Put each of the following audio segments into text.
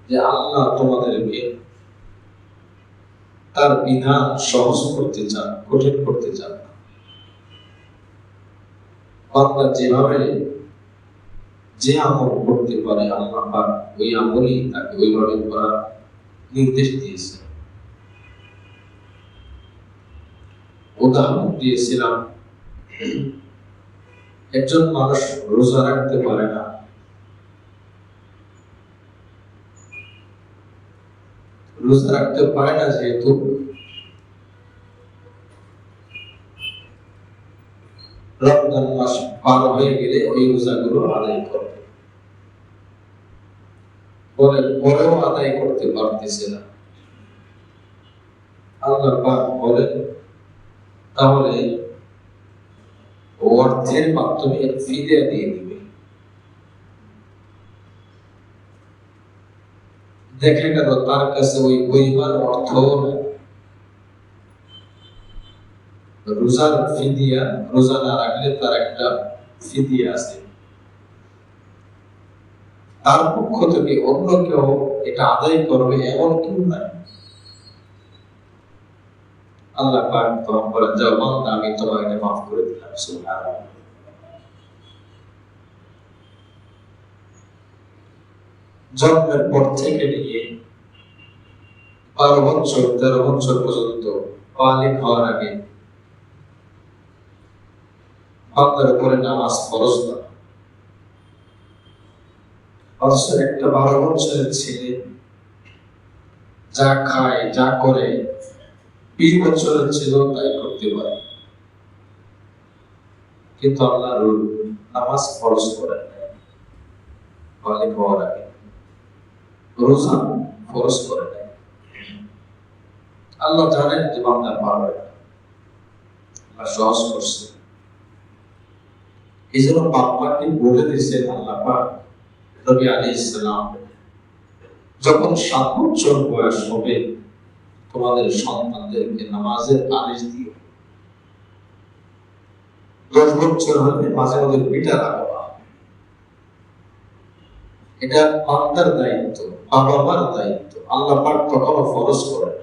যে আল্লাহ তোমাদেরকে তার বিধান সহজ করতে চান, কঠিন করতে চান না। বান্দা যেভাবে যে আমল করতে পারে আল্লাহ পাক ওই আমলই তাকে ওইভাবে করার নির্দেশ দিয়েছে। উদাহরণ দিয়েছিলাম, একজন মানুষ রোজা রাখতে পারে না, রোজা রাখতে পারে না যেহেতু রমজান মাস পার হয়ে গেলে ওই রোজাগুলো আদায় করবে, বলে পরেও আদায় করতে পারতেছে না। আল্লাহ পাক বলেন তাহলে অর্থের মাধ্যমে ফিদিয়া দিয়ে দিবে। দেখে গেল তার কাছে ওই পরিমাণ অর্থ নেই, রোজার ফিদিয়া, রোজা না রাখলে তার একটা ফিদিয়া আছে, তার পক্ষ থেকে অন্য কেউ এটা আদায় করবে এমন কেউ নাই। আল্লাহ পাক তখন বলেন, যাও বান্দা আমি তোমাকে মাফ করে দিলাম। সুবহানাল্লাহ। জন্মের পর থেকে নিয়ে 12 বছর 13 বছর পর্যন্ত বালিগ হওয়ার আগে বান্দার উপরে নামাজ ফরজ না। অথচ একটা 12 বছরের ছেলে যা খায় যা করে 20 বছরের ছেলেও তাই করতে পারে, কিন্তু আল্লাহ নামাজ ফরজ করেন নাই বালিগ হওয়ার আগে, রোজা ফরজ করে নাই। আল্লাহ জানেন যে বান্দা পারবে না, আল্লাহ সহজ করছে। এই জন্য বাপ্পাকে বলে দিয়েছেন আল্লাহ পাক, নবী আলাইহিস সালাম যখন 7 বছর বয়স হবে তোমাদের সন্তানদেরকে নামাজের আদেশ দিও, 10 বছর হলে মাঝে মাঝে পিটা রাখবা। এটা বান্দার দায়িত্ব, বাবা মার দায়িত্ব। আল্লাহ পাক তখনও ফরজ করেন,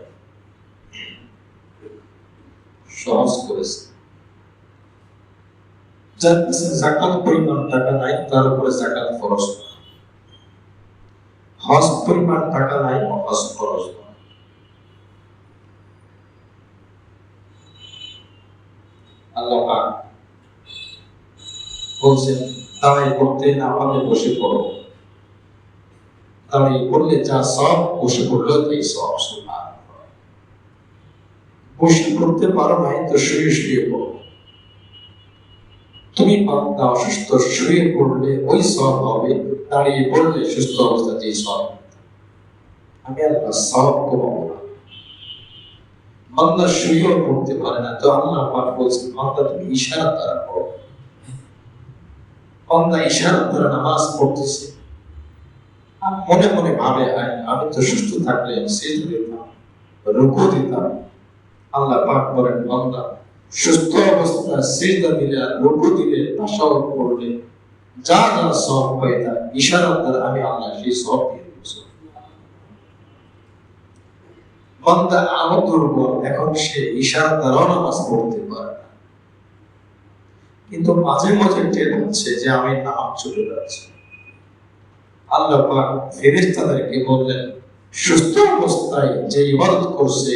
সহজ করেছে। যার কাছে যাকাত পরিমাণ টাকা নাই তার উপরে যাকাত ফরজ না, হজ পরিমাণ টাকা নাই হজ ফরজ না। আল্লাহ পাক বলছেন তারাই করতে না পারলে বসে পড়ো, তারাই করলে যা সব বসে পড়লো তাই সব। সুবহানাল্লাহ। বসে করতে পারো নাই তো শুয়ে শুয়ে পড়ো। তুমি বান্দা অসুস্থ শুয়ে পড়লে ওই সব হবে, দাঁড়িয়ে পড়লে সুস্থ অবস্থাতেই সব। আমি আল্লাহ সব কমাবো না। বান্দা শুয়েও পড়তে পারে না, তো আল্লাহ পাক বলছেন বান্দা তুমি ইশারা দ্বারা পড়ো। বান্দা ইশারা দ্বারা নামাজ পড়তেছে, মনে মনে ভাবে আমি তো সুস্থ থাকলে সিজদা দিতাম, রুকু দিতাম। আল্লাহ পাক বলেন বান্দা সুস্থ অবস্থায় সিজদা দিলে আর রুকু দিলে তাশাহুদ পড়লে যা যা সওয়াব পাই তা ইশারা দ্বারা আমি আল্লাহ সেই সওয়াব দিয়ে দেব। বান্দা আরো দুর্বল, এখন সে ইশারা দ্বারাও নামাজ পড়তে পারে না, কিন্তু মাঝে মাঝে টের হচ্ছে যে আমি নামাজ ছুটে যাচ্ছে। আল্লাহ পাক ফেরেশতাদেরকে বললেন সুস্থ অবস্থায় যে ইবাদত করছে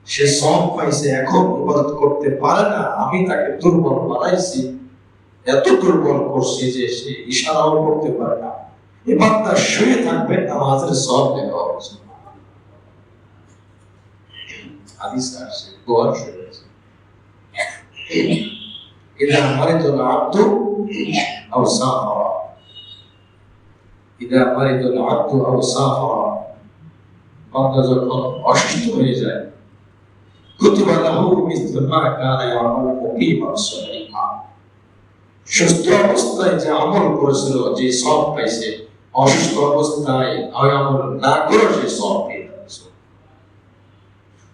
সে সওয়াব পাইছে, এখন ইবাদত করতে পারে না, আমি তাকে দুর্বল বানাইছি, এত দুর্বল করছি যে সে ইশারাও করতে পারে না। এই বান্দা শুয়ে থাকবে, নামাজের সওয়াব লেখা হবে। হাদিস আছে, দোয়া শুনেছে, ইদা মারিদুল আব্দু আও সাফারা, ইদা মারিদুল আব্দু আও সাফারা, বান্দা যখন অসুস্থ হয়ে যায় কুতিবা লাহু মিসলু মা কানা ইয়ামালু মুকিমান সালিহা, সুস্থ অবস্থায় যে আমল করেছিল যে সওয়াব পাইছে, অসুস্থ অবস্থায় ওই আমল না করে সে সওয়াব পেয়ে যাচ্ছে।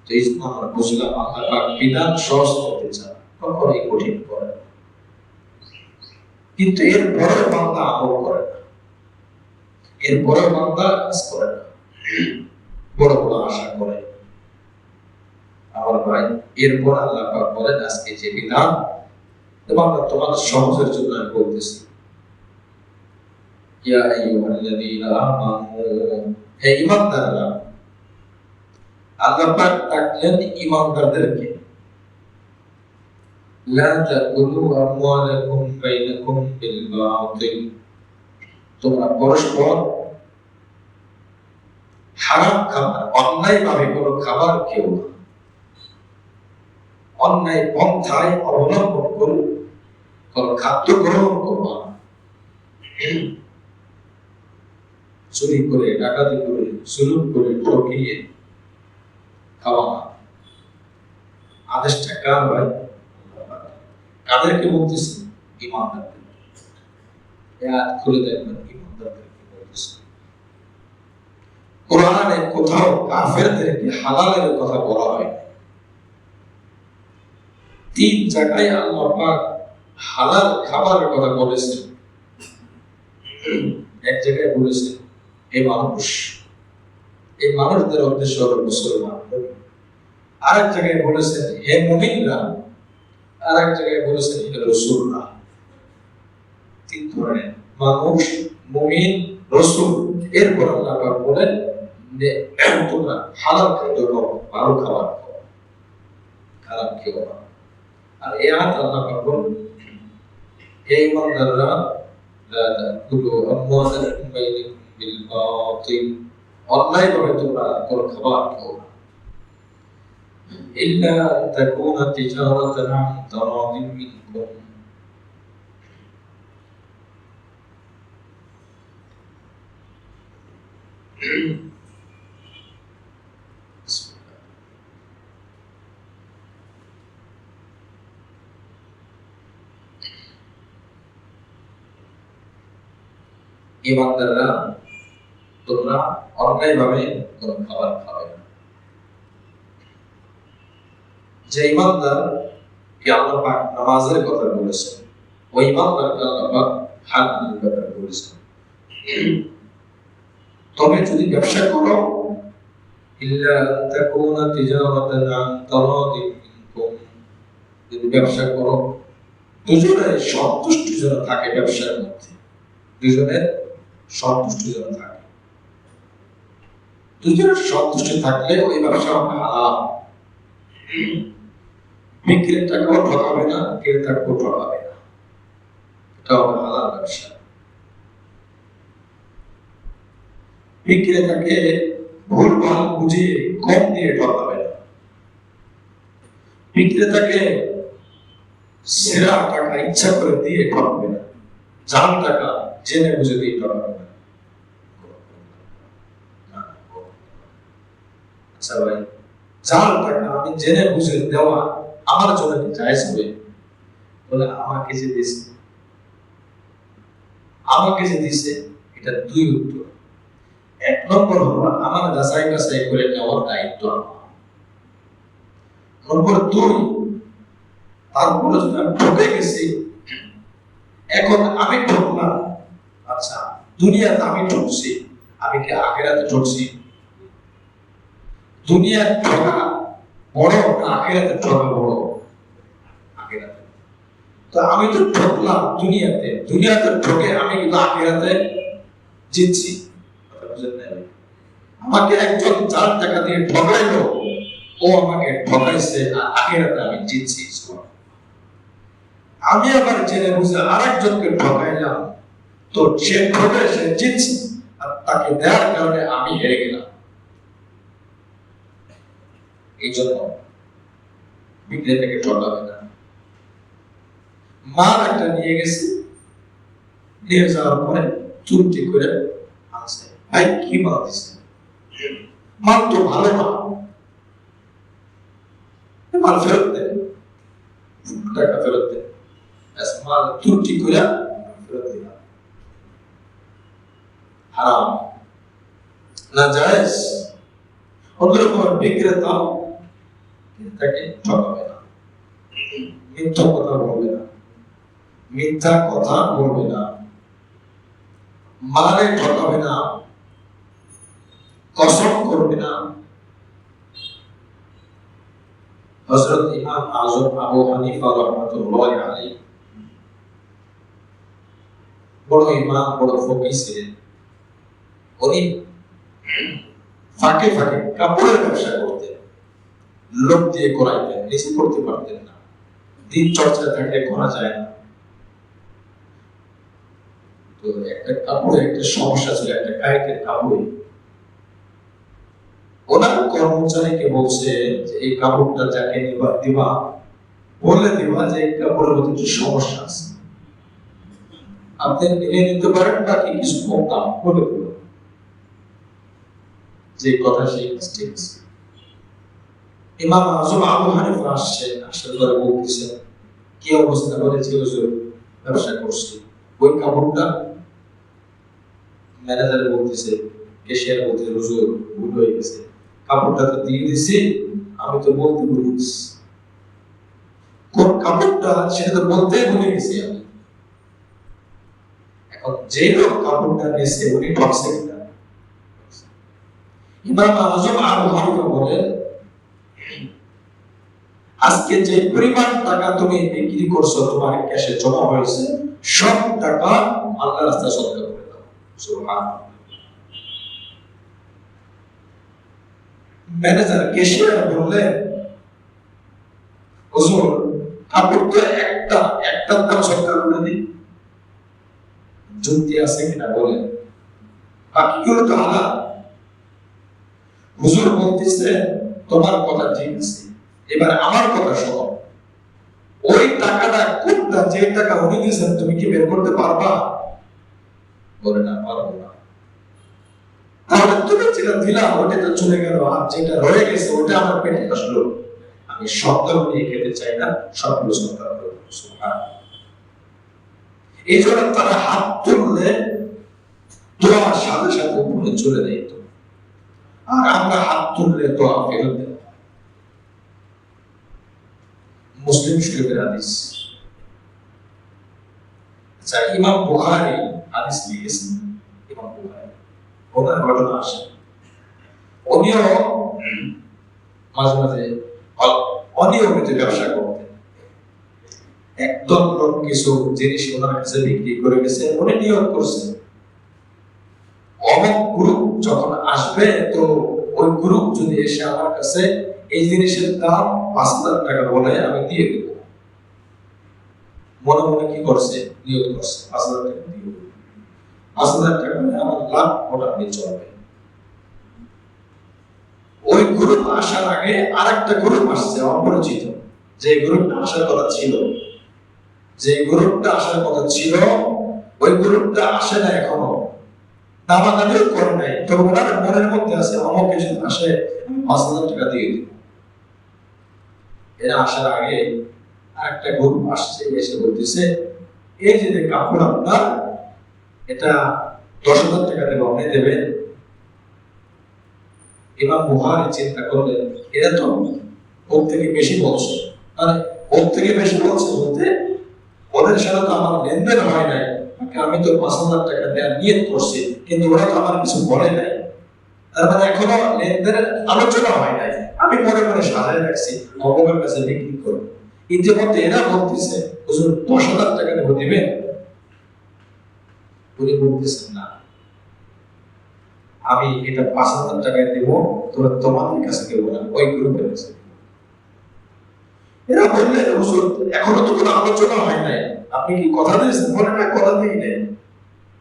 তো এই জন্য আমরা বুঝলাম আল্লাহ পাক বিধান সহজ করতে চান, কখনোই কঠিন করে না। কিন্তু এর পরে বান্দা আমল করে না, এরপরে বান্দা কাজ করে না, বড় বড় আশা করে। আমার ভাই, এরপর আল্লাহ পাক বলেন আজকে যে বিধান তোমাদের সমাজের জন্য আমি বলতেছি, ইয়া আইয়ুহাল্লাযীনা আমানু, হে ঈমানদাররা। আল্লাহ পাক ডাকলেন ঈমানদারদেরকে, লা তাকুলু আমওয়ালাকুম বাইনাকুম বিল বাতিল, তোমরা পরস্পর হারাম খাবার, অন্যায় ভাবে কোনো খাবার খেও না, অন্যায় পন্থায় অবলম্বন করো, কোনো খাদ্য গ্রহণ করবা না। চুরি করে, ডাকাতি করে, জুলুম করে, ঠকিয়ে খাওয়া না। আদেশটা কার ভাই? কাদেরকে বলতেছে? ঈমানদারদের। আয়াত খুলে দেখবেন ঈমানদারদেরকে বলতেছে। কোরআনে কোথাও কাফেরদেরকে হালালের কথা বলা হয়। 3 জায়গায় আল্লাহ পাক হালাল খাবারের কথা বলেছেন। এক জায়গায় বলেছেন হে মানুষ, এই মানুষদের উদ্দেশ্য হলো মুসলমান। আরেক জায়গায় বলেছেন হে মুমিনরা, আরেক জায়গায় বলেছেন হে রাসূলরা। 3 ধরনের মানুষ, মুমিন, রাসূল। এরপর আল্লাহ পাক বলেন যে তোমরা হালাল খাদ্য খাও, ভালো খাবার খাও, খারাপ খেও না। আর এই আয়াত আল্লাহ পাক বলেন হে ঈমানদাররা, লা তাকুলু আমওয়ালাকুম বাইনাকুম বিল বাতিল, অন্যায় ভাবে তোমরা কোনো খাবার খেও না, ইল্লা আন তাকুনা তিজারাতান আন তারাদিন মিনকুম, ঈমানদাররা তোমরা অন্যায় ভাবে কোনো খাবার খাবে না। যে ঈমানদার কে আল্লাহ পাক নামাজের কথা বলেছেন, ওই ঈমানদারকে আল্লাহ পাক হালালের কথা বলেছেন। তবে যদি ব্যবসা করো, ইল্লা আন তাকুনা তিজারাতান আন তারাদিন মিনকুম, যদি ব্যবসা করো দুজনের সন্তুষ্টি যেন থাকে, ব্যবসার মধ্যে দুজনের সন্তুষ্টি যেন থাকে। দুজনের সন্তুষ্টি থাকলে ওই ব্যবসা হবে হালাল। বিক্রেতাকেও ঠকাবে না, ক্রেতাকেও ঠকাবে না, এটা হবে হালাল ব্যবসা। বিক্রেতাকে ভুলভাল বুঝিয়ে কম দিয়ে ঠকাবে না, বিক্রেতাকে সেরা টাকা ইচ্ছা করে দিয়ে ঠকাবে না, জাল টাকা জেনে বুঝে দিয়ে ঠকাবে না। আচ্ছা ভাই, জাল টাকা আমি জেনে বুঝে দেওয়া আমার জন্য কি জায়েজ হবে? বলে আমাকে যে দিয়েছে, আমাকে যে দিয়েছে, এটা 2 উত্তর। 1 নম্বর হলো আমার যাচাই বাছাই করে নেওয়ার দায়িত্ব আমার। নম্বর 2, তারপরে যদি আমি ঠকে গেছি, এখন আমি ঠকলাম, আচ্ছা দুনিয়াতে আমি ঠকছি, আমি কি আখিরাতে ঠকছি? দুনিয়ার ঠকা বড় না আখিরাতে ঠকা বড়? আখিরাতে। তো আমি তো ঠকলাম দুনিয়াতে, দুনিয়াতে ঠকে আমি কিন্তু আখিরাতে জিতছি। আমাকে একজন 4 টাকা দিয়ে ঠকাইলো, ও আমাকে ঠকাইছে, আর আখিরাতে আমি জিতছি। আমি আবার জেনে বুঝে আরেকজনকে ঠকাইলাম, তো সে ঠকে সে জিতছে, আর তাকে দেওয়ার কারণে আমি হেরে গেলাম। এই জন্য বিক্রেতাকে ঠকাবে না। মাল একটা নিয়ে গেছে, নিয়ে যাওয়ার পরে চুক্তি করে আনছে, ভাই কি মাল দিচ্ছে? মাল তো ভালো না, মাল ফেরত দেয়, টাকা ফেরত দেয়। মাল ত্রুটি করে ফেরত দিলাম, হারাম না জায়েজ। অন্যরকম বিক্রেতাও তাকে ঠকাবে না, মিথ্যা কথা বলবে না, মিথ্যা কথা বলবে না। মারে ঠকাবে না, কসম করবে না। হযরত ইমাম আযম আবু হানিফা রাহমাতুল্লাহি আলাইহি বড় ইমাম, বড় ফকিহ ছিলেন। উনি ফাঁকে ফাঁকে কাপড়ের ব্যবসা করতেন, লোক দিয়ে করাইতেন, নিজে করতে পারতেন না, দিন চর্চা থাকলে করা যায় না। তো একটা কাপড়ে একটা সমস্যা ছিল, একটা কাইটের কাপড়ে ওনার কর্মচারীকে বলছে যে এই কাপড়টা যাকে দিবা বলে দিবা যে এই কাপড়ের মধ্যে একটু সমস্যা আছে, আপনি নিয়ে নিতে পারেন, বাকি কিছু কম দাম বলে দেব। যে কথা সেই ঠিক। ইমাম আযম আবু হানিফা আসছেন, আসার পরে বলতেছেন কি অবস্থা, বলেছে হুজুর ব্যবসা করছি। ওই কাপড়টা ম্যানেজার বলতেছে, ক্যাশিয়ার বলতেছে হুজুর ভুল হয়ে গেছে, কাপড়টা তো দিয়ে দিছি, আমি তো বলতে ভুলে গেছি। কোন কাপড়টা সেটা তো বলতেই ভুলে গেছি আমি। এখন যে লোক কাপড়টা নিয়েছে উনি ঠকছে কিনা? ইমাম আযম আবু হানিফা বলেন, আজকে যে পরিমাণ টাকা তুমি বিক্রি করছো, তোমার ক্যাশে জমা হয়েছে, সব টাকা আল্লাহর রাস্তায় সদকা করে দাও। সুবহানাল্লাহ। ম্যানেজার ক্যাশিয়ার বললেন, হুজুর কাপড় তো একটা দাম সদকা করে দিই, যুক্তি আছে কিনা বলেন, বাকিগুলো তো হালাল। হুজুর বলতেছে তোমার কথা ঠিক আছে, এবার আমার কথা শোনো, ওই টাকাটা কোনটা, যে টাকা উনি দিয়েছেন তুমি কি বের করতে পারবা? বলে না, পারবো না। তাহলে তুমি যেটা দিলা ওটা তো চলে গেল, আর যেটা রয়ে গেছে ওটা আমার পেটে আসলো, আমি শব্দ নিয়ে খেতে চাই না, সবগুলো সন্তান করবো। এই জন্য তারা হাত তুললে দোয়ার সাথে সাথে উপরে চলে যেত, আর আমরা হাত তুললে দোয়া ফেরত দেব। মুসলিম শরীফের হাদিস। আচ্ছা, ইমাম বুখারী হাদিস লিখেছেন। ইমাম বুখারী ওনার ঘটনা আসে, উনিও মাঝে মাঝে অনিয়মিত ব্যবসা করতেন। একদম লোক কিছু জিনিস ওনার কাছে বিক্রি করে গেছে, উনি নিয়োগ করছেন অমুক গ্রুপ যখন আসবে, তো ওই গ্রুপ যদি এসে আমার কাছে এই জিনিসের দাম 5,000 টাকা বলে আমি দিয়ে দেব। মনে মনে কি করছে, নিয়োগ করছে 5,000 টাকা দিয়ে দেব, 5,000 টাকা আমার লাভ মোটামুটি চলবে। ওই গ্রুপ আসার আগে আরেকটা গ্রুপ আসছে অপরিচিত, যে গ্রুপটা আসার কথা ছিল, ওই গ্রুপটা আসে না এখনো, নামাদানিও করে নাই, তবে ওনার মনের মধ্যে আছে অমুক কিছু আসে 5,000 টাকা দিয়ে দিব। এরা আসার আগে আরেকটা গ্রুপ আসছে, এসে বলতেছে এই যে কাপড় আপনার, এটা 10,000 টাকা দেবো, আপনি দেবেন? ইমাম বুখারী চিন্তা করলেন এরা তো ওর থেকে বেশি বলছে, মানে ওর থেকে বেশি বলছে বলতে ওদের সাথে তো আমার লেনদেন হয় নাই, আমি তো 5,000 টাকা দেওয়ার নিয়ত করছি, কিন্তু ওরা তো আমার কিছু বলে নাই, তার মানে এখনো লেনদেনের আলোচনা হয় নাই, আমি মনে মনে সাজায় রাখছি ভগবানের কাছে বিক্রি করবো। ইতিমধ্যে এরা বলতেছে হুজুর 10,000 টাকা দেবো, দিবেন? উনি বলতেছেন না, আমি এটা 5,000 টাকায় দেবো, তোরা তোমাদের কাছে দেবো না, ওই গ্রুপের কাছে। এরা বললেন হুজুর এখনো তো কোনো আলোচনা হয় নাই, আপনি কি কথা দিয়েছেন? বলে না, কথা দিই নাই।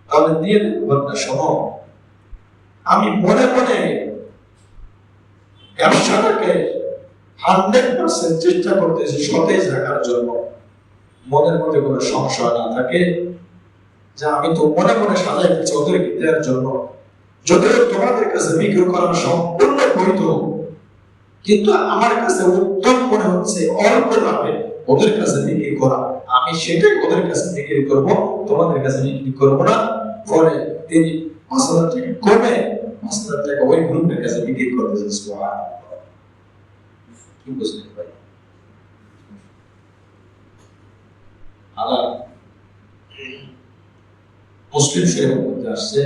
তাহলে দিয়ে দেবো না। শোনো, আমি মনে মনে ব্যবসাটাকে 100% চেষ্টা করতেছি সতেজ রাখার জন্য, মনের মধ্যে কোনো সংশয় না থাকে, যা আমি তো মনে মনে সাজাই দিচ্ছি ওদেরকে দেওয়ার জন্য, যদিও তোমাদের কাছে বিক্রি করা সম্পূর্ণ বৈধ, কিন্তু আমার কাছে উত্তম মনে হচ্ছে অল্প লাভে ওদের কাছে বিক্রি করা, আমি সেটাই ওদের কাছে বিক্রি করব, তোমাদের কাছে বিক্রি করব না। ফলে তিনি 5,000 টাকা কমে 5,000 টাকা ওই গ্রুপের কাছে বিক্রি করতেছেন। সুবহানাল্লাহ। কি বুঝলেন ভাই? আল্লাহ মুসলিম শরীফের মধ্যে আসছে,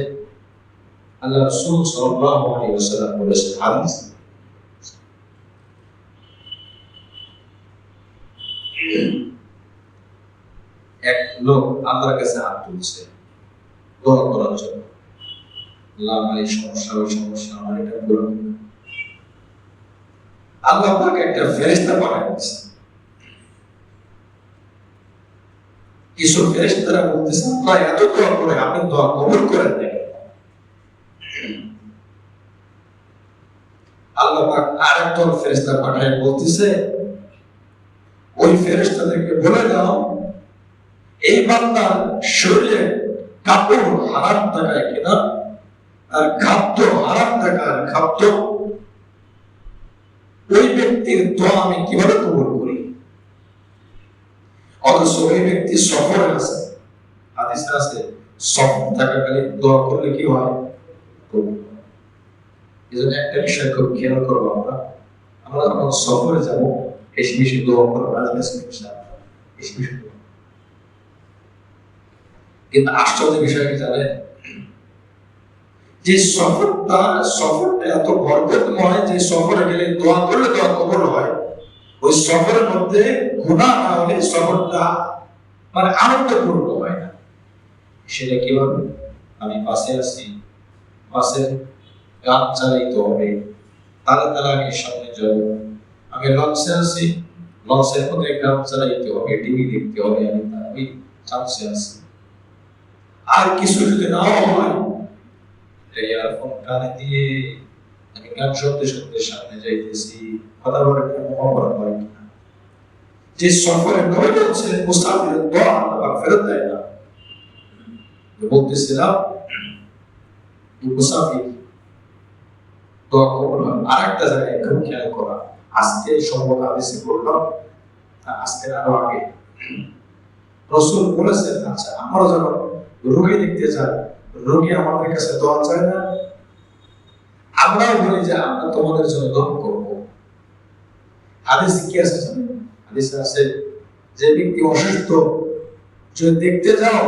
আল্লাহ রাসূল সাল্লাল্লাহু আলাইহি ওয়াসাল্লাম বলেছেন হাদিস, এক লোক আল্লাহর কাছে হাত তুলছে দোয়া করার জন্য, আল্লাহ আমার এই সমস্যা, ওই সমস্যা, আমার এটা বলুন। আল্লাহ পাক একটা ফেরেশতা পাঠাচ্ছেন, কিছু ফেরেশতারা বলতেছে আল্লাহ এত দোয়া করে আপনি দোয়া কবুল করেন না। আল্লাহ পাক আরেকজন ফেরেশতা পাঠায় বলতেছে ওই ফেরেশতাদেরকে বলে দাও এই বান্দার শরীরে কাপড় হারাম থাকায় কিনা আর খাদ্য হারাম থাকার খাদ্য, ওই ব্যক্তির দোয়া আমি কিভাবে কবুল করি। অথচ ওই ব্যক্তি সফরে আছে, হাদিসে আছে সফর থাকাকালীন দোয়া করলে কি হয়, কবুল হয়। এজন্য একটা বিষয় খুব খেয়াল করবো, আমরা যখন সফরে যাবো বেশি বেশি দোয়া করবো, বেশি বেশি। কিন্তু আশ্চর্য বিষয় কি জানেন, যে সফরটা এত বরকতময় যে সফরে গেলে দোয়া করলে দোয়া কবুল হয়, ওই সফরের মধ্যে গুনাহ না হলে সফরটা মানে আনন্দপূর্ণ হয় না। সেটা কিভাবে, আমি বাসে আছি, বাসের গান চালাইতে হবে, তালে তালে আমি সামনে যাব, আমি লঞ্চে আছি, লঞ্চের মধ্যে গান চালাইতে হবে, টিভি দেখতে হবে, আমি ওই চান্সে আছি। আর কিছু যদি নাও হয়, ইয়ারফোন কানে দিয়ে আমি গান শুনতে শুনতে সামনে যাইতেছি, কথা বলে অপরাধ হয় কিনা। যে সফরে নবী বলছেন মুসাফিরের দোয়া আল্লাহ ফেরত দেয় না, বলতেছিলাম মুসাফির দোয়া কবুল হয়। আরেকটা জায়গায় খুব খেয়াল করা, আজকে সম্ভবত হাদিসে পড়লাম, আজকে আরো আগে রাসূল বলেছেন, আচ্ছা আমরা যখন রোগী দেখতে যাই, রোগী আমাদের কাছে দোয়া চায় না, আমরাও বলি যে আমরা তোমাদের জন্য দোয়া করব। হাদিসে কি আছে জানেন, হাদিসে আছে যে ব্যক্তি অসুস্থ যদি দেখতে যাও,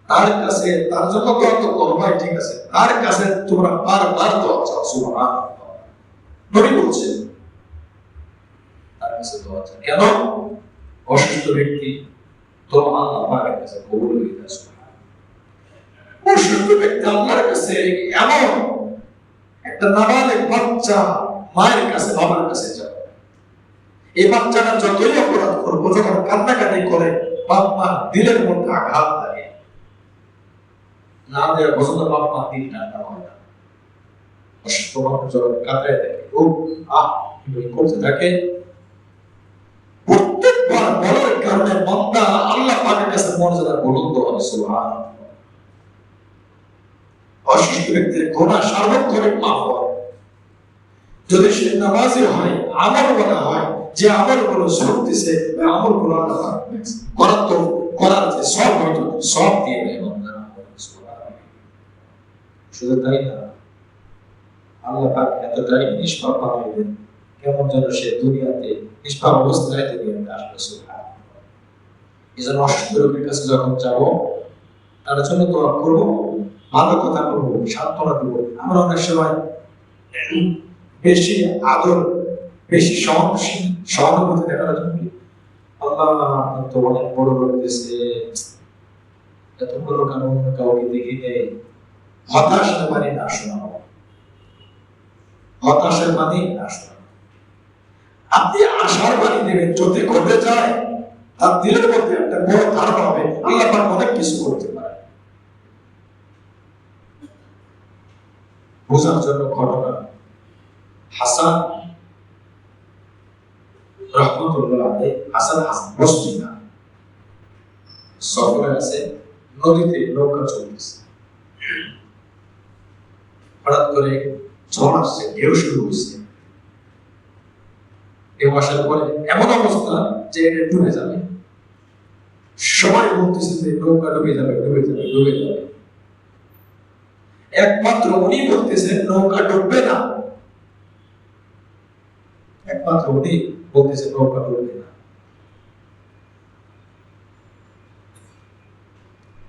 তার কাছে তার জন্য দোয়া তো করবাই, ঠিক আছে, তার কাছে তোমরা বারবার দোয়া চাও। সুবহানাল্লাহ, নবী বলছেন তার কাছে দোয়া চাও। কেন? অসুস্থ ব্যক্তি তো আল্লাহ পাকের কাছে কবুল হয়ে যায়। অসুস্থ ব্যক্তি আল্লাহর কাছে এমন একটা নাবালেগ বাচ্চা মায়ের কাছে, বাবার কাছে যাবে, এই বাচ্চাটা যতই অপরাধ করবো, যখন কান্নাকাটি করে বাপ মা দিলের মধ্যে আঘাত লাগে, না দেওয়া পছন্দ, বাপ মা দিল টানা হয় না। অসুস্থ মানুষ যখন কাঁদায় থাকে, ও করতে থাকে, প্রত্যেকবার বলার কারণে বান্দা আল্লাহ পাকের কাছে মর্যাদা বুলন্দ হয়। সুবহানাল্লাহ। অসুস্থ ব্যক্তির গুনাহ সার্বক্ষণিক মাফ হয় যদি সে নামাজি হয়, আমল বলা হয়, যে আমল গুলো শুনতেছে আমল গুলো আল্লাহ করার তো করার যে সব হয়তো সব দিয়ে দেয় বান্দা। শুধু তাই না, আল্লাহ পাক এতটাই নিষ্পাপ বানাইলেন, কেমন যেন সে দুনিয়াতে নিষ্পাপ অবস্থায় দুনিয়াতে আসবে। সুবহানাল্লাহ। এই জন্য অসুস্থ রোগীর কাছে যখন যাবো, তার জন্য দোয়া করবো, ভালো কথা বলবো, সান্ত্বনা দেবো। আমরা অনেক সময় বেশি আদর, বেশি সহানুভূতি দেখানোর জন্য আল্লাহ তো অনেক বড় করতেছে, এত বড় কেন কাউকে দেখি নেই, হতাশার বাণী না শোনাও, হতাশার বাণী না শোনাও। আপনি আশার বাণী দেবেন, যদি ঘটে যায় তার দিলের মধ্যে একটা বড় ধারণা হবে আল্লাহ পাক অনেক কিছু করতে পারে। বোঝার জন্য ঘটনা, হাসান রাহমাতুল্লাহ আলাইহি, হাসান বসরি না, সফরে আছে, নদীতে নৌকা চলতেছে, হঠাৎ করে ঝড় আসছে, ঢেউ শুরু হয়েছে, ঢেউ আসার পরে এমন অবস্থা যে এটা ডুবে যাবে, সবাই বলতেছে যে নৌকা ডুবে যাবে, ডুবে যাবে, ডুবে যাবে। একমাত্র উনি বলতেছেন নৌকা ডুববে না, একমাত্র উনি বলতেছেন নৌকা ডুববে না।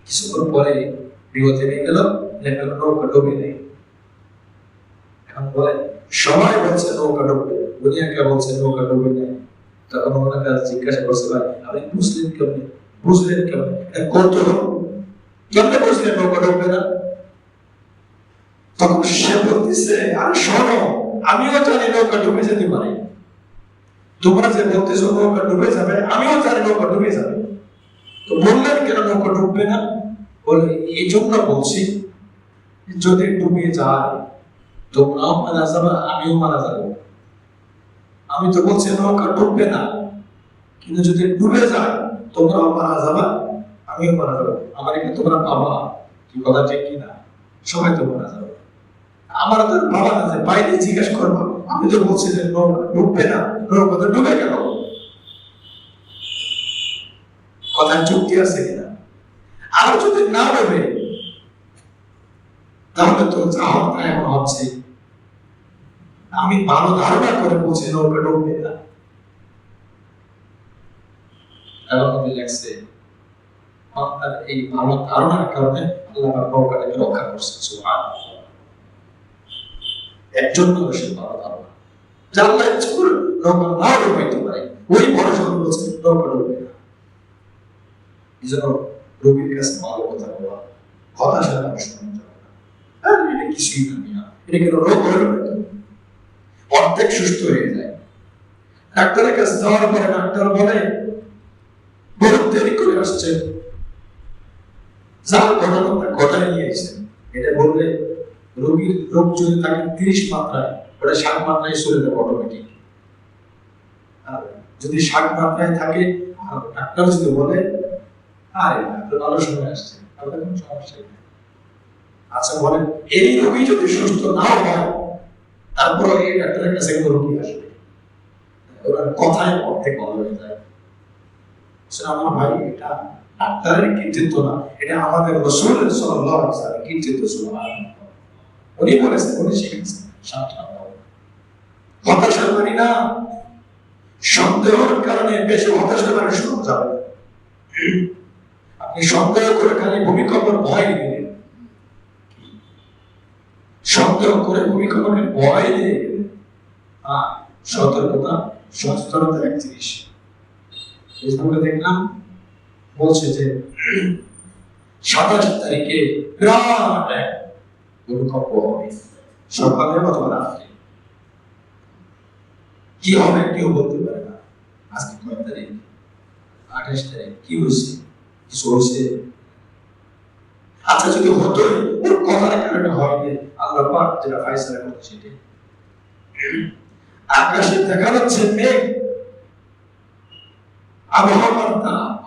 কিছু কিছুক্ষণ পরে বিপদ থেমে গেল, দেখলাম নৌকা ডুবে নেই। এখন বলে সবাই বলছে নৌকা ডুববে, দুনিয়াকে বলছে নৌকা ডুবে নেই। তখন ওনার কাছে জিজ্ঞাসা করছে, ভাই আপনি মুসলিম কেমনে বুঝলেন, কেমনে করতে হবে, কেমনে বুঝলেন নৌকা ডুববে না? তখন সে বলতেছে, আর শোনো, আমিও জানি নৌকা ডুবে যেতে পারে। তোমরা যে বলতেছো নৌকা ডুবে যাবে, আমিও জানি নৌকা ডুবে যাবে। তো বললেন কেন নৌকা ডুববে না? বলে এই জন্য বলছি, যদি ডুবে যায় তোমরাও মারা যাবে, আমিও মারা যাবো। আমি তো বলছি নৌকা ডুববে না, কিন্তু যদি ডুবে যায় তোমরাও মারা যাবে, আমিও মারা যাবো। আমার এখানে তোমরা পাবা, কি কথা ঠিক কিনা? সবাই তো মারা যাবে। আমার তো বাবা না, বাইরে জিজ্ঞেস করবো, আমি তো বলছি যে নৌকা ডুববে না, নৌকা তো ডুবে গেল। কথার যুক্তি আছে কিনা? আর যদি না ডুবে তাহলে তো যাওয়াটা এখন হচ্ছে, আমি ভালো ধারণা করে বলছি নৌকা ডুববে না। এবং লেখছে আপনার এই ভালো ধারণার কারণে আল্লাহ নৌকাটাকে রক্ষা করছে। সুবহানাল্লাহ। একজন মানুষের ভালো ধারণা, যা আল্লাহ ইচ্ছা করে নৌকা না ডুবাইতে পারে, ওই ভরসা বলছে নৌকা ডুববে না। এই জন্য রোগীর কাছে ভালো কথা বলা, হতাশা মানুষ এটা কিছুই না, এটা কেন রোগ হয়ে গেল, অর্ধেক সুস্থ হয়ে যায়। ডাক্তারের কাছে যাওয়ার পরে ডাক্তার বলে বহুত দেরি করে আসছে, যা ঘটনা ঘটায় নিয়ে এসেছেন। এটা বললে রোগীর রোগ যদি থাকে 30 মাত্রায়, ওটা 7 মাত্রায় চলে যাবে অটোমেটিক। আর যদি 7 মাত্রায় থাকে, ডাক্তার যদি বলে আরে আপনার ভালো সময় আসছে, তাহলে কোনো সমস্যা নেই। আচ্ছা বলেন, এই রোগী যদি সুস্থ না হয়, তারপর এই ডাক্তারের কাছে কোনো রোগী আসবে, ওরা কথায় অর্ধেক বলা হয়ে যায়। আমার ভাই, এটা ডাক্তারের কৃতিত্ব না, এটা আমাদের রাসূল সাল্লাল্লাহু আলাইহি ওয়াসাল্লামের কৃতিত্ব। সুবহানাল্লাহ। উনি বলেছেন, উনি শিখিয়েছেন হতাশা করি না, সন্দেহের কারণে বেশি হতাশা করে শুরু যাবে। আপনি সন্দেহ করে খালি ভূমিকম্পের ভয় দিলেন, সন্দেহ করে ভূমিকম্পের ভয় দিয়ে গেলেন। সতর্কতা, সচেতনতা এক জিনিস। ফেসবুকে দেখলাম বলছে যে 27 তারিখে বিরাট এক ভূমিকম্প হবে, সকালে অথবা রাত্রে। কি হবে কেউ বলতে পারে না। আজকে কয় তারিখ? 28 তারিখ। কি হয়েছে? কিছু হয়েছে? আচ্ছা যদি হতো, ওর কথার কারণে হয়নি, আল্লাহ পাক যেটা ফায়সালা করছে সেটাই। আকাশে দেখা যাচ্ছে মেঘ,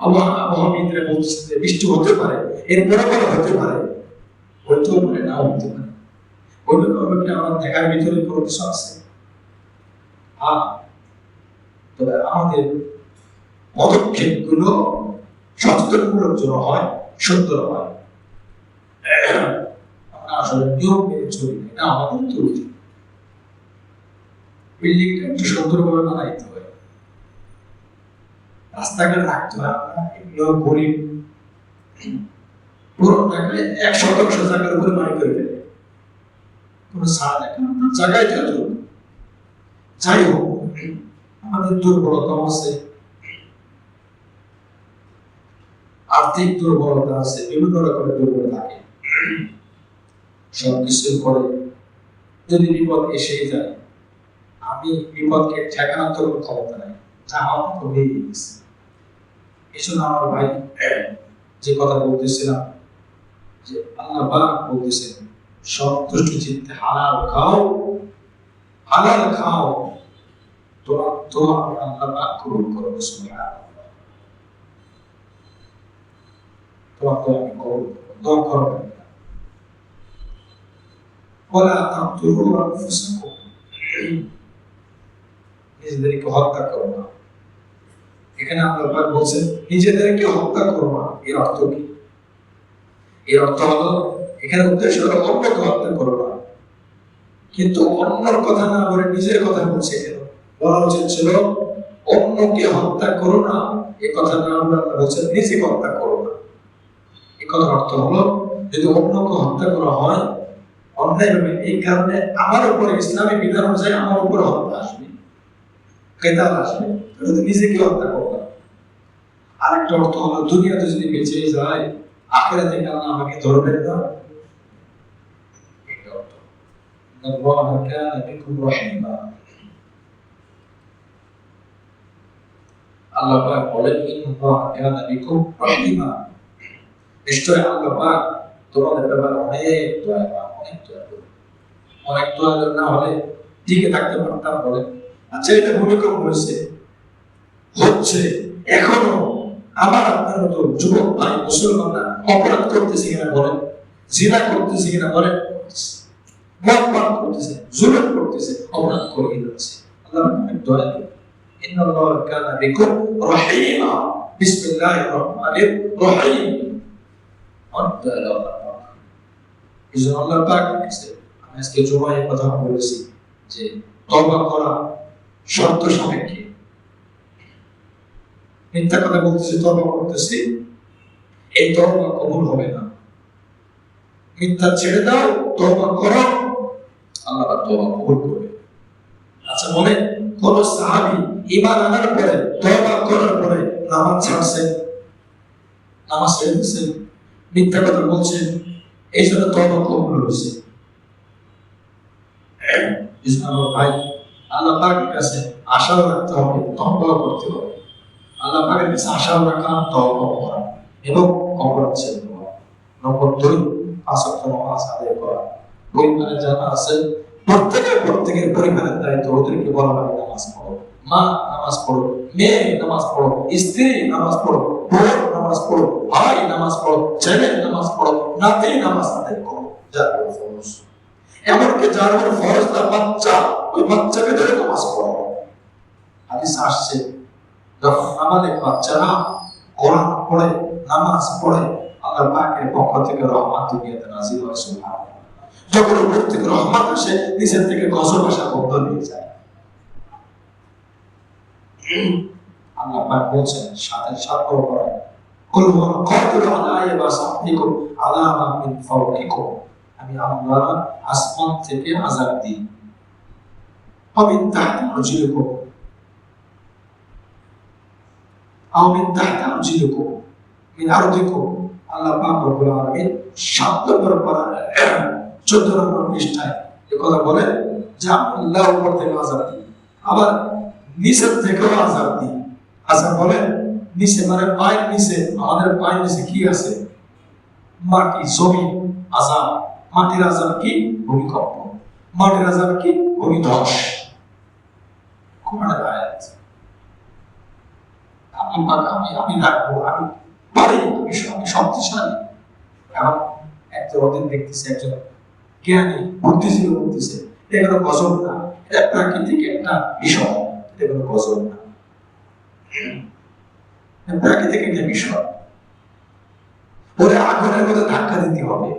আবহাওয়াবিদরা বলছে যে বৃষ্টি হতে পারে, এরপরে বলা হতে পারে, হতেও পারে, নাও হতে পারে। ভূমিকম্পটা আমার দেখার ভিতরে কোনো কিছু আছে। তবে আমাদের পদক্ষেপগুলো সচেতনমূলক জন্য হয়, সুন্দর হয়। আমরা আসলে নিয়ম মেনে চলি, এটা আমাদের ত্রুটি। বিল্ডিংটা একটু সুন্দরভাবে বানাইতে হয়, রাস্তাঘাট রাখতে হয়। আমরা এগুলো গরিব, পুরো ঢাকায় 1% জায়গার উপরে বাড়ি করে ফেলে, কোনো ছাড় দেখে জায়গায় কেন। যাই হোক, আমাদের দুর্বলতা আছে, আর্থিক দুর্বলতা আছে, বিভিন্ন রকমের দুর্বলতা থাকে। সবকিছুর পরে যদি বিপদ এসে যায়, আমি বিপদকে ঠেকানোর তো কোনো ক্ষমতা নাই, যা আমার তো হয়ে গেছে। এজন্য আমার ভাই যে কথা বলতেছিলাম, যে আল্লাহ পাক বলতেছেন সন্তুষ্ট চিত্তে হালাল খাও, হালাল খাও, তোমার তো আমি আল্লাহ পাক কবুল করব। সুবহানাল্লাহ। তোমার তো আমি কবুল করব, দোয়া করবেন না। ওয়ালা তাকতুলু আনফুসাকুম, নিজেদেরকে হত্যা করো না। এখানে আল্লাহ পাক বলছেন নিজেদেরকে হত্যা করো না। এর অর্থ কি? এর অর্থ হলো, এখানে উদ্দেশ্য হলো অন্যকে হত্যা করো না, কিন্তু অন্যর কথা না বলে নিজের কথা বলছে। কেন বলা উচিত ছিল অন্যকে হত্যা করো না, এ কথা না বলে আল্লাহ বলছেন নিজেকে হত্যা করো না। এই কথার অর্থ হলো যদি অন্যকে হত্যা করা হয় অন্যায়ভাবে, এই কারণে আমার উপরে ইসলামী বিধান অনুযায়ী আমার উপরে হত্যা আসবে, কেতাল আসবে, যদি নিজেকে হত্যা করলাম। আরেকটা অর্থ হলো দুনিয়াতে যদি বেঁচে যায় আখিরাতে আল্লাহ আমাকে ধরবেন না, এটা অর্থ। আল্লাহ কানা বিকুম রহিমা, আল্লাহ পাক বলেন ইন্নাল্লাহ কানা বিকুম রহিমা, নিশ্চয় আল্লাহ পাক তোমাদের ব্যাপারে অনেক দয়াবান, অনেক দয়ালু। অনেক দয়ালু না হলে টিকে থাকতে পারতাম বলে। আচ্ছা, এটা ভূমিকম্প হয়েছে, হচ্ছে, এখনো আমার আপনার মতো যুবক ভাই মুসলমানরা অপরাধ করতেছে কিনা বলেন, জিনা করতেছে কিনা বলেন, মদ পান করতেছে, জুলুম করতেছে, অপরাধ করে যাচ্ছে। আল্লাহ অনেক দয়ালু। ইন্নাল্লাহ কানা বিকুম রহিমা, বিসমিল্লাহির রহমানির রহিম, অনেক দয়ালু আল্লাহ পাক। এইজন্য আল্লাহ পাক কাছে আমি আজকে জুমায় কথা বলেছি যে তওবা করা শর্ত সাপেক্ষে। মিথ্যা কথা বলতেছি, তওবা করতেছি, এই তওবা কবুল হবে না। মিথ্যা ছেড়ে দাও, তওবা করো, আল্লাহ পাক তওবা কবুল করবে। আচ্ছা বলেন, কোন সাহাবী ঈমান আনার পরে তওবা করার পরে নামাজ ছাড়ছেন, নামাজ ছেড়ে দিয়েছেন, মিথ্যা কথা বলছেন, এই জন্য তওবা কবুল হয়েছে? ভাই, আল্লাহ পাকের কাছে আশা রাখতে হবে, তওবা করতে হবে। আল্লাহ পাকের কাছে আশা রাখা, তওবা করা এবং অপরাধ ছেড়ে দেওয়া। নম্বর 2, 5 ওয়াক্ত নামাজ আদায় করা। পরিবারে যারা আছে প্রত্যেকের পরিবারের দায়িত্ব, ওদেরকে বলা হয় নামাজ পড়ো, মা নামাজ পড়ো, মেয়ে নামাজ পড়ো, স্ত্রী নামাজ পড়ো, বোন নামাজ পড়ো, ভাই নামাজ পড়ো, ছেলে নামাজ পড়ো, নাতি নামাজ আদায় করো। যার ফরজ, এমনকি যার উপর ফরজ না বাচ্চা, ওই বাচ্চাকে ধরে নামাজ পড়ো। হাদিস আসছে যখন আমাদের বাচ্চারা কোরআন পড়ে, নামাজ পড়ে, আল্লাহ পাকের পক্ষ থেকে রহমত দুনিয়াতে নাযিল হয়। সুবহানাল্লাহ। যখন উপর থেকে রহমত আসে, নিচের থেকে গজব আসা বন্ধ হয়ে যায়। আল্লাহ পাক বলছেন সাথে সাথে করে কুল হুয়া কাদিরু আলা ইয়াবাসাতিকুম আলা মা মিন ফাওকিকুম, আমি আল্লাহ আসমান থেকে আযাব দিই, আমিন তাহতা আরজুলুকুম, আমিন তাহতা আরজুলুকুম মিন আরদিকুম। আল্লাহ পাক রব্বুল আলামিন 7 নম্বর পারা 14 নম্বর পৃষ্ঠায় এই কথা বলেন যে আল্লাহ উপর থেকে আযাব দিই, আবার নিচের থেকেও আযাব দিই। আচ্ছা বলেন, নিচে মানে পায়ের নিচে, আমাদের পায়ের নিচে কি আছে? মাটি, জমি, আযাব। মাটির আযাব কি? ভূমিকম্প। মাটির আযাব কি? ভূমিধস। কোরআনের আয়াত। আমি রাখবো, আমি পারি, আমি শক্তিশালী। এখন একটা ওদের দেখতেছে, একজন জ্ঞানী বুদ্ধিজীবী বলতেছে এটা কোনো গজব না, এটা প্রাকৃতিক একটা বিষয়, এটা কোনো গজব না, প্রাকৃতিক একটা বিষয়। ওরে আগুনের মধ্যে ধাক্কা দিতে হবে,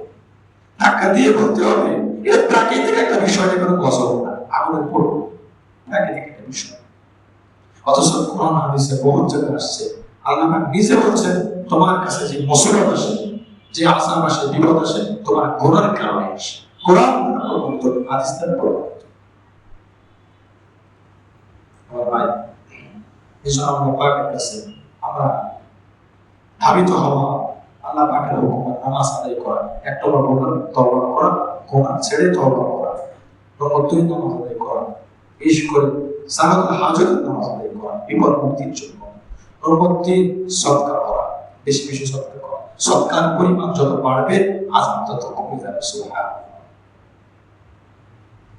ধাক্কা দিয়ে বলতে হবে এটা প্রাকৃতিক একটা বিষয়, এটা কোনো গজব না, আগুনের পড়ো, প্রাকৃতিক একটা বিষয়। অথচ কোরআন হাদিসে বহু জায়গায় আসছে, আল্লাহ নিজে বলছেন তোমার কাছে যে মুসিবত আসে, যে আযাব আসে, বিপদ আসে, তোমার গুনাহের কারণে আসে। কোরআন প্রমাণিত, হাদিস দ্বারা প্রমাণিত। আমার ভাই, এজন্য আল্লাহ পাকের কাছে আমরা ধাবিত হওয়া, আল্লাহ পাকের হুকুম নামাজ আদায় করা, এক নম্বর বললাম তওবা করা, গুনাহ ছেড়ে তওবা করা। নম্বর 2 নামাজ আদায় করা, বিশেষ করে সালাতুল হাজতের নামাজ আদায় করা বিপদ মুক্তির জন্য। নম্বর 3 সদকা করা, বেশি বেশি সদকা করা। সদকার পরিমাণ যত বাড়বে আযাব তত কমে যাবে। সুবহানাল্লাহ।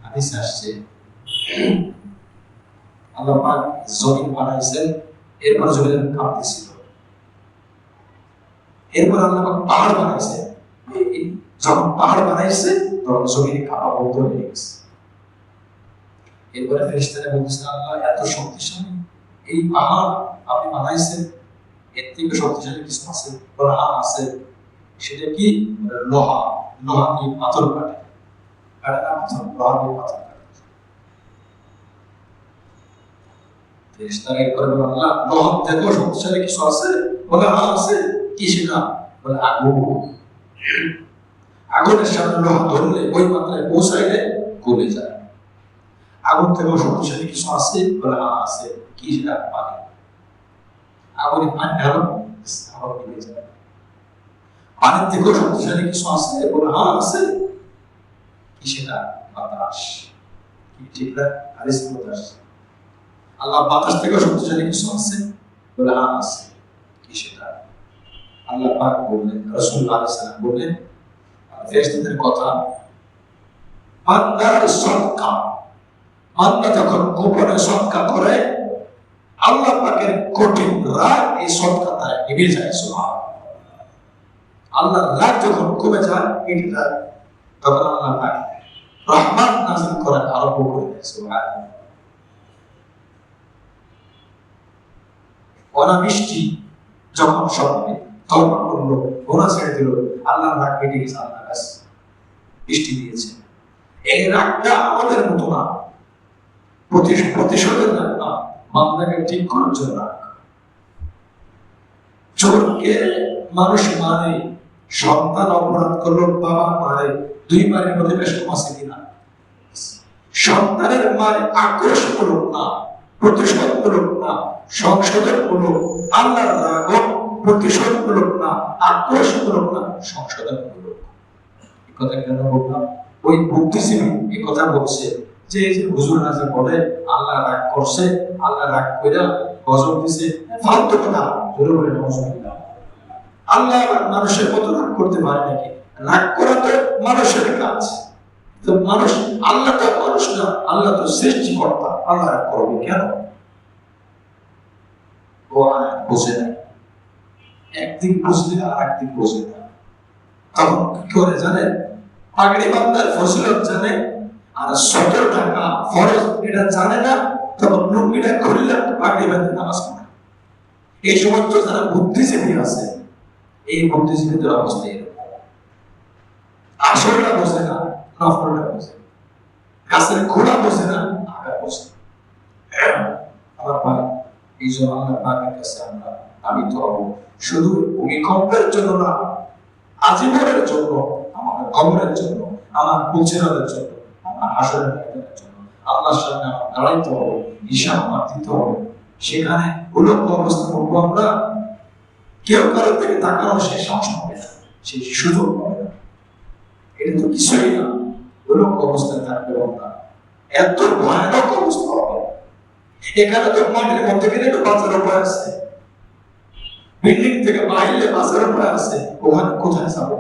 হাদিস আসছে আল্লাহ পাক জমিন বানাইছেন, এরপর জমিন কাঁপতেছিল, এরপর আল্লাহ পাক পাহাড় বানাইছেন। যখন পাহাড় বানাইছে তখন জমিন কাঁপা বন্ধ হয়ে গেছে। এরপরে ফেরেশতারা বলতেছে আল্লাহ এত শক্তিশালী এই পাহাড় আপনি বানাইছেন, এর থেকে শক্তিশালী কিছু আছে? বলে হ্যাঁ আছে। সেটা কি? লোহা। লোহা দিয়ে পাথর কাটে, কাটে না পাথর, লোহা দিয়ে পাথর কাটে। ফেরেশতারা এরপরে বলে আল্লাহ লোহা থেকেও শক্তিশালী কিছু আছে? বলে হ্যাঁ আছে। কি সেটা? বলে আগুন। আগুনের সামনে লোহা ধরলে ওই মাত্রায় পৌঁছাইলে গলে যায়। আগুন থেকেও শক্তিশালী কিছু আছে? বলে হ্যাঁ আছে। কি সেটা? পানি। আগুনে পানি ঢালো, আগুন নিভে যায়। পানির থেকেও শক্তিশালী কিছু আছে? বলে হ্যাঁ আছে। কি সেটা? বাতাস। কি ঠিক না? হাদিস বাতাস। আল্লাহ বাতাস থেকেও শক্তিশালী কিছু আছে? বলে হ্যাঁ আছে। কি সেটা? আল্লাহ পাক বললেন, রাসূলুল্লাহ সাল্লাল্লাহু আলাইহি ওয়াসাল্লাম বললেন, ফেরেশতাদের কথা, বান্দার সদকা, বান্দা যখন গোপনে সদকা করে আল্লাহ পাকের কঠিন রাগ এই সদকা তার নিভে যায়। সুবহানাল্লাহ। আল্লাহর রাগ যখন কমে যায় এটা, তখন আল্লাহ পাক রহমত নাযিল করা আরম্ভ করে দেয়। সুবহানাল্লাহ। অনাবৃষ্টি যখন সবাই তওবা করলো, গুনাহ ছেড়ে দিল, আল্লাহর রাগ কেটে গেছে, আল্লাহ কাছে বৃষ্টি দিয়েছে। এই রাগটা আমাদের মতো না, প্রতিশোধের রাগ না, বান্দাকে ঠিক করার জন্য রাগ। চোরকে মানুষ মারে, সন্তান অপরাধ করলো বাবা মারে, দুই মারের মধ্যে বেশ কম আছে কিনা? সন্তানের মারে আক্রোশমূলক না, প্রতিশোধমূলক না, সংশোধনমূলক। আল্লাহর রাগ প্রতিশোধমূলক না, আক্রোশমূলক না, সংশোধনমূলক। এই কথা কেন বললাম? ওই বুদ্ধিজীবী এই কথা বলছে যে হুজুর নাজে বলে আল্লাহ রাগ করছে, আল্লাহ রাগ কইরা গজব দিছে, ফালতু কথা। জোরে বলে নজরুল্লাহ। আল্লাহ মানুষের মতো রাগ করতে পারে নাকি? রাগ করা তো মানুষের কাজ। তো মানুষ, আল্লাহ তো মানুষ না, আল্লাহ তো সৃষ্টিকর্তা। আল্লাহ রাগ করবে কেন? ও বোঝে না। একদিন বুঝলে আর একদিন বোঝে না। তখন কি করে জানেন? পাগড়ি বান্দার ফজিলত জানে আর ১৭ টাকা ফরজ এটা জানে না, তখন লুঙ্গিটা খুললে পাগড়ি বাঁধে নামাজ পড়ে। এই সমস্ত যারা বুদ্ধিজীবী আছে, এই বুদ্ধিজীবীদের অবস্থা এরকম। আসলটা বোঝে না, নফলটা বোঝে। গাছের খোলা বোঝে না, আগা বোঝে। আমার ভাই, এই জন্য আল্লাহ পাকের কাছে আমরা দাবিত হব, শুধু ভূমিকম্পের জন্য না, আজীবনের জন্য, আমার কবরের জন্য, আমার পুলসিরাতের জন্য, আমার হাসরের ময়দানের জন্য আল্লাহর সামনে আমার দাঁড়াইতে হবে, হিসাব দিতে হবে। সেখানে উলঙ্গ অবস্থা করবো আমরা, কেউ কারোর থেকে তাকানোর সেই সাহস হবে না, সেই সুযোগ হবে না। এটা তো কিছুই না, উলঙ্গ অবস্থায় থাকবে না। এত ভয়ানক অবস্থা হবে। এখানে তো মাটির মধ্যে গেলে একটু বাঁচার উপায় আছে, বিল্ডিং থেকে বাইরে বাঁচার উপায় আছে, ওখানে কোথায় যাবো?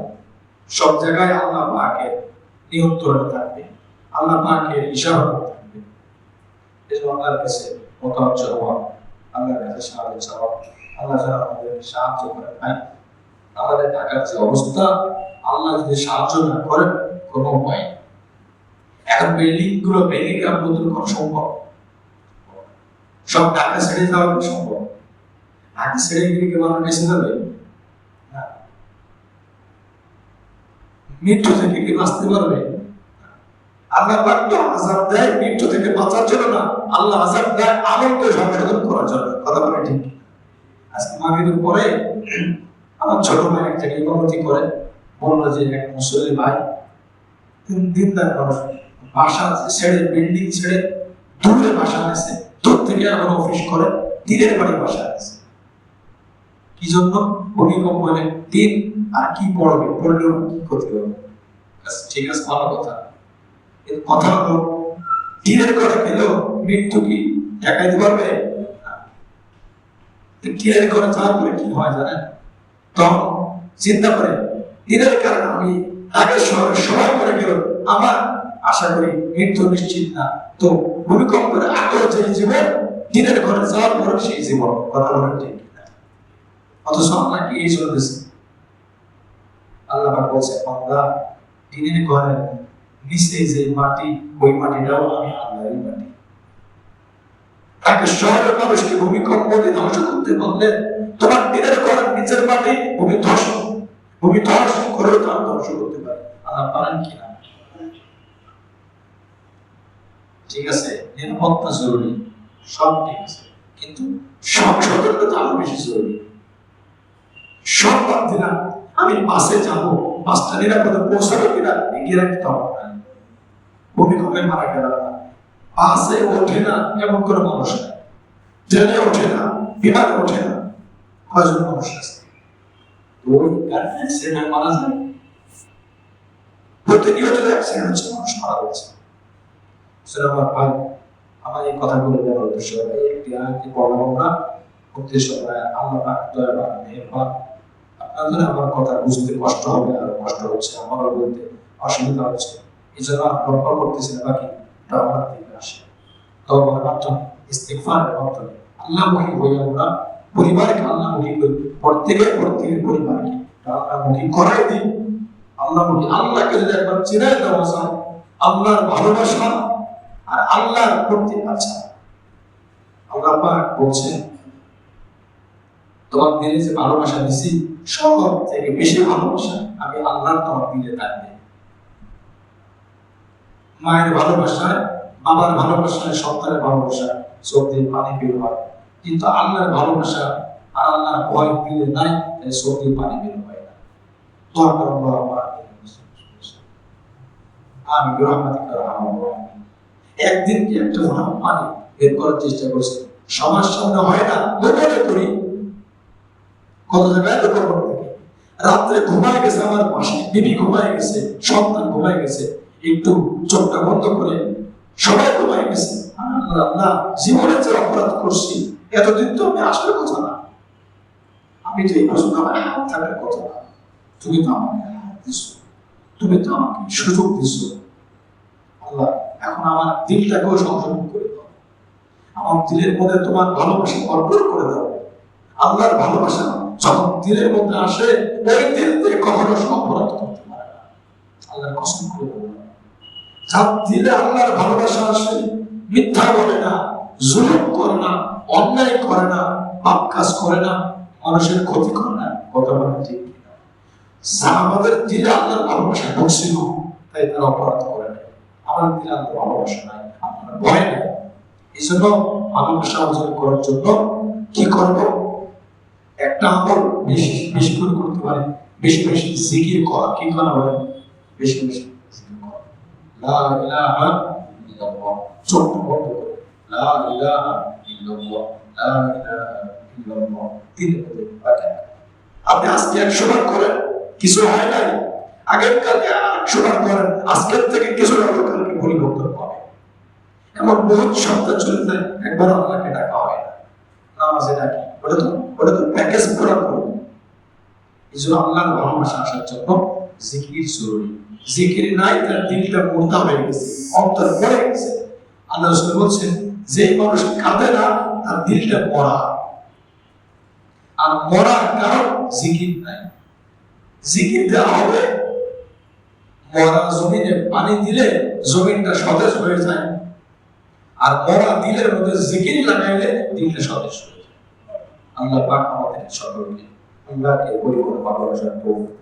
সব জায়গায় আল্লাহ পাকের নিয়ন্ত্রণে থাকবে, আল্লাহ পাকের ইশারা থাকবে। এই জন্য আল্লাহর কাছে মোতাবজ্জহ হওয়া, আল্লাহর কাছে সাহায্য চাওয়া। আল্লাহ যারা আমাদের সাহায্য করে, ভাই আমাদের ঢাকার যে অবস্থা, আল্লাহ যদি সাহায্য না করেন কোনো উপায় নেই। এখন বিল্ডিং গুলো ভেঙে গিয়ে নতুন করা সম্ভব? সব ঢাকা ছেড়ে যাওয়া সম্ভব? ঢাকা ছেড়ে গিয়ে কি মানুষ বেঁচে যাবে? মৃত্যু থেকে কি বাঁচতে পারবে? আল্লাহ পাক তো আযাব দেয় মৃত্যু থেকে বাঁচার জন্য না, আল্লাহ আযাব দেয় আমলকে সংশোধন করার জন্য। কথা বলে ঠিক? আজকে মাগরিবের পরে আমার ছোট ভাই এক জায়গায় ইমামতি করে, বললো যে এক মুসল্লি ভাই, দিনদার মানুষ, বাসা ছেড়ে, বিল্ডিং ছেড়ে দূরে বাসা আছে, দূর থেকে এখন অফিস করে, দিনের বাড়ি বাসা আছে। কি জন্য? ভূমিকম্প হলে দিন আর কি পড়বে, পড়লেও কি করতে হবে? ঠিক আছে, ভালো কথা। কথা হলো দিনের করে গেলেও মৃত্যু কি ঠেকাইতে পারবে? দিনের করে যাওয়ার পরে কি হয় জানেন? তখন চিন্তা করে দিনের কারণে আমি আগে সময় করে গেল, আমার আশা করি মৃত্যু নিশ্চিত না, তো ভূমিকম্পের আগেও যে জীবন, দিনের ঘরে যাওয়ার পরে সেই জীবন। কথা বলেন ঠিক? অথচ আমরা কি এই চলতেছে? আল্লাহ পাক বলছে, বান্দা দিনের ঘরে নিচে যে মাটি, ওই মাটিটাও আমি আল্লাহরই মাটি। তাকে শহরের মানুষকে ভূমিকম্প দিয়ে ধ্বংস করতে বললে, তোমার দিনের ঘরের নিচের মাটি ভূমি ধ্বংস করেও তার ধ্বংস করতে পারে। আল্লাহ পারেন কিনা? ঠিক আছে, নিরাপত্তা জরুরি, সব ঠিক আছে, কিন্তু সংশোধনটা তো আরো বেশি জরুরি। সব বাদ দিলাম, আমি বাসে যাবো, বাসটা নিরাপদে পৌঁছাবে কিনা এই গ্যারান্টি তো আমার নাই। ভূমিকম্পে মারা গেল না, বাসে ওঠে না এমন কোনো মানুষ নাই, ট্রেনে ওঠে না, বিমানে ওঠে না, কয়জন মানুষ আছে ওই অ্যাক্সিডেন্টে মারা যায়? প্রতিনিয়ত অ্যাক্সিডেন্ট হচ্ছে, মানুষ মারা যাচ্ছে। আমার ভাই, আমার এই কথাগুলো বলার উদ্দেশ্য একটি আয়াতকে পড়লাম আমরা, উদ্দেশ্য আল্লাহ পাক দয়াবান মেহেরবান। আপনাদের আমার কথা বুঝতে কষ্ট হবে, আর কষ্ট হচ্ছে, আমারও বলতে অসুবিধা হচ্ছে, এই জন্য লক্ষ্য করতেছি না, বাকি এটা আমার দিকে আসে। তওবার মাধ্যমে, ইস্তিগফারের মাধ্যমে আল্লাহমুখী হই আমরা, পরিবারকে আল্লাহমুখী করি, প্রত্যেকের পরিবারকে আল্লাহমুখী করাই দিই। আল্লাহমুখী, আল্লাহকে যদি একবার চিনাই দেওয়া যায়, আল্লাহর ভালোবাসা আর আল্লাহর প্রতি আচ্ছা, আল্লাহ পাক বলছেন তোমার দিলে যে ভালোবাসা দিছি সব থেকে বেশি ভালোবাসা আমি আল্লাহর তোমার দিলে থাকবে। মায়ের ভালোবাসায়, বাবার ভালোবাসায়, সন্তানের ভালোবাসা চোখ দিয়ে পানি বের হয়, কিন্তু আল্লাহর ভালোবাসা আর আল্লাহর ভয় দিলে নাই, তাই চোখ দিয়ে পানি বের হয় না। দোয়া করুন আমি রহমাতিকা রহমান। একদিন কি একটা পানি বের করার চেষ্টা করছে, সবার সামনে হয় না, গোপনে করি, কত জায়গায় গোপন করতে থাকে। রাত্রে ঘুমায় গেছে আমার পাশে, বিবি ঘুমায় গেছে, সন্তান ঘুমায় গেছে, একটু চোখটা বন্ধ করে সবাই ঘুমায় গেছে। আল্লাহ, জীবনে যে অপরাধ করছি এতদিন তো আমি আসার কথা না, আমি তো এই পর্যন্ত আমার হাত থাকার কথা না, তুমি তো আমাকে হাত দিচ্ছ, তুমি তো আমাকে সুযোগ দিচ্ছ। আল্লাহ, এখন আমার দিলটাকেও সংশোধন করে দাও, আমার দিলের মধ্যে তোমার ভালোবাসা অর্পণ করে দাও। আল্লাহর ভালোবাসা যখন দিলের মধ্যে আসে, ওই দিল থেকে কখনো অপরাধ করতে পারে না। আল্লাহর কসম করে বললাম, যার দিলে আল্লাহর ভালোবাসা আসে, মিথ্যা বলে না, জুলুম করে না, অন্যায় করে না, পাপ কাজ করে না, মানুষের ক্ষতি করে না, কথা বলে ঠিক কিনা? সাহাবাদের দিলে আল্লাহর ভালোবাসা ঢুকছিল, তাই তারা অপরাধ করে নাই। আমার দিলে আল্লাহর ভালোবাসা নাই, আপনার ভয় নাই। এই জন্য ভালোবাসা অর্জন করার জন্য কি করব? একটা আমল বেশি বেশি করে করতে পারে, বেশি বেশি জিকির করা। কি করা হয়? বেশি বেশি জিকির করা। লা ইলাহা ইল্লাল্লাহ, চোখ বন্ধ করে লা ইলাহা ইল্লাল্লাহ, লা ইলাহা ইল্লাল্লাহ দিলে বলে পাঠায়। আপনি আজকে 100 বার করেন, কিছু হয় নাই, আগের কালকে 100 বার করেন, আজকের থেকে কিছু হবে, কালকে পরিবর্তন হবে। এমন বহুত সপ্তাহ চলে যায়, একবার আল্লাহকে ডাকা হয় না, নামাজে ডাকি, ওটা তো প্যাকেজ পুরো করবো। এই জন্য আল্লাহর ভালোবাসা আসার জন্য জিকির জরুরি। জিকির নাই, তার দিলটা মোটা হয়ে গেছে, অন্তর পড়ে গেছে। আল্লাহ রাসূল বলছেন, যে মানুষ কাঁদে না তার দিলটা মরা, আর মরা কারণ জিকির নাই। জিকির দেওয়া হবে, মরা জমিনে পানি দিলে জমিনটা সতেজ হয়ে যায়, আর মরা দিলের মধ্যে জিকির লাগাইলে দিলটা সতেজ হয়ে যায়। আল্লাহ পাক আমাদের সকলকে আল্লাহকে পরিপূর্ণ ভালোবাসার তৌফিক